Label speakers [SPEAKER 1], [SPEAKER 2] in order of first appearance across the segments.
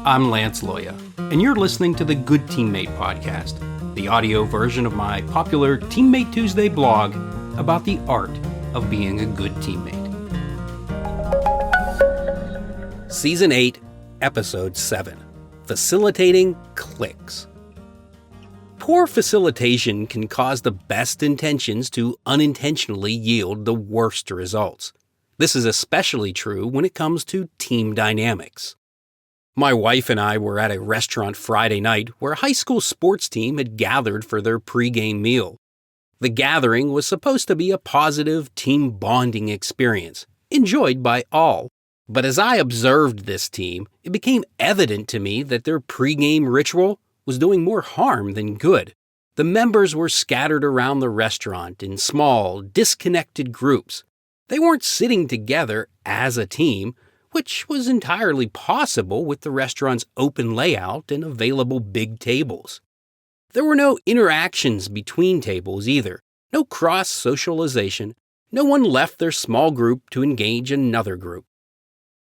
[SPEAKER 1] I'm Lance Loya, and you're listening to the Good Teammate podcast, the audio version of my popular Teammate Tuesday blog about the art of being a good teammate. Season 8, Episode 7, Facilitating Cliques. Poor facilitation can cause the best intentions to unintentionally yield the worst results. This is especially true when it comes to team dynamics. My wife and I were at a restaurant Friday night where a high school sports team had gathered for their pregame meal. The gathering was supposed to be a positive team bonding experience, enjoyed by all. But as I observed this team, it became evident to me that their pregame ritual was doing more harm than good. The members were scattered around the restaurant in small, disconnected groups. They weren't sitting together as a team, which was entirely possible with the restaurant's open layout and available big tables. There were no interactions between tables either, no cross-socialization. No one left their small group to engage another group.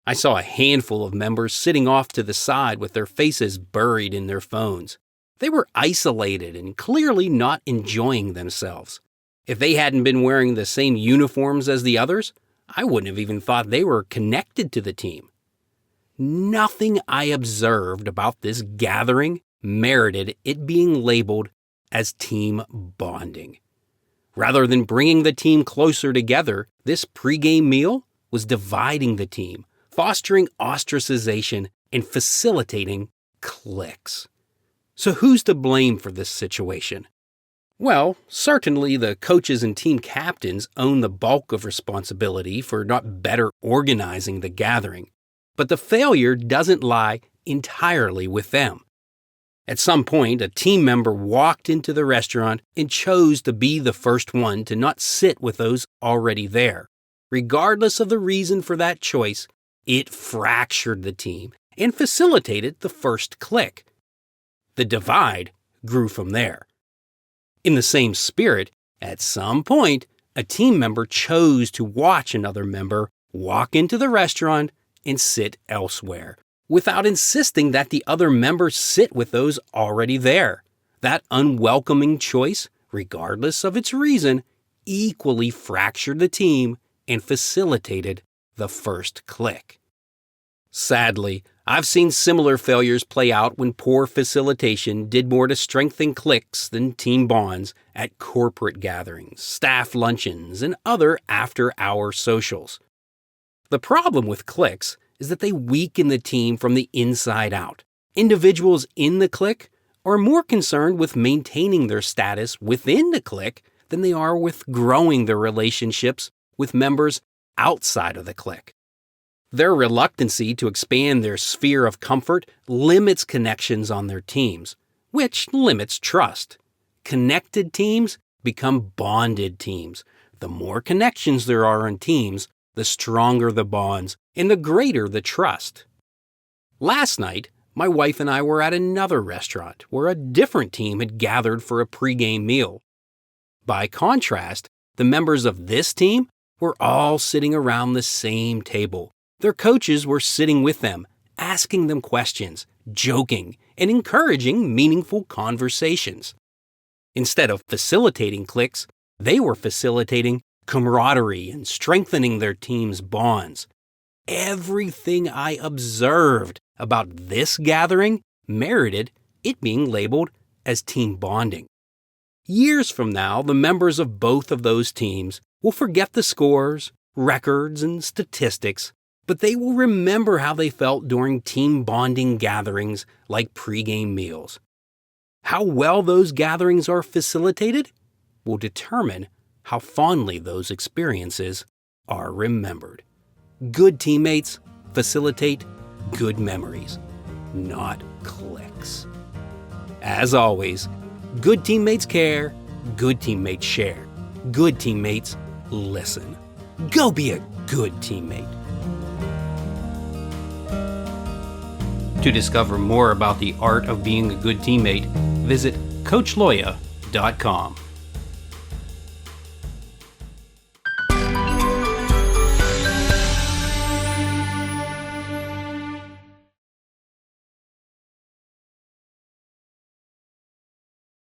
[SPEAKER 1] I saw a handful of members sitting off to the side with their faces buried in their phones. They were isolated and clearly not enjoying themselves. If they hadn't been wearing the same uniforms as the others, I wouldn't have even thought they were connected to the team. Nothing I observed about this gathering merited it being labeled as team bonding. Rather than bringing the team closer together, this pregame meal was dividing the team, fostering ostracization, and facilitating cliques. So who's to blame for this situation? Well, certainly the coaches and team captains own the bulk of responsibility for not better organizing the gathering, but the failure doesn't lie entirely with them. At some point, a team member walked into the restaurant and chose to be the first one to not sit with those already there. Regardless of the reason for that choice, it fractured the team and facilitated the first clique. The divide grew from there. In the same spirit, at some point, a team member chose to watch another member walk into the restaurant and sit elsewhere, without insisting that the other members sit with those already there. That unwelcoming choice, regardless of its reason, equally fractured the team and facilitated the first clique. Sadly, I've seen similar failures play out when poor facilitation did more to strengthen cliques than team bonds at corporate gatherings, staff luncheons, and other after-hour socials. The problem with cliques is that they weaken the team from the inside out. Individuals in the clique are more concerned with maintaining their status within the clique than they are with growing their relationships with members outside of the clique. Their reluctancy to expand their sphere of comfort limits connections on their teams, which limits trust. Connected teams become bonded teams. The more connections there are in teams, the stronger the bonds and the greater the trust. Last night, my wife and I were at another restaurant where a different team had gathered for a pregame meal. By contrast, the members of this team were all sitting around the same table. Their coaches were sitting with them, asking them questions, joking, and encouraging meaningful conversations. Instead of facilitating cliques, they were facilitating camaraderie and strengthening their team's bonds. Everything I observed about this gathering merited it being labeled as team bonding. Years from now, the members of both of those teams will forget the scores, records, and statistics, but they will remember how they felt during team bonding gatherings like pregame meals. How well those gatherings are facilitated will determine how fondly those experiences are remembered. Good teammates facilitate good memories, not cliques. As always, good teammates care, good teammates share, good teammates listen. Go be a good teammate. To discover more about the art of being a good teammate, visit CoachLoya.com.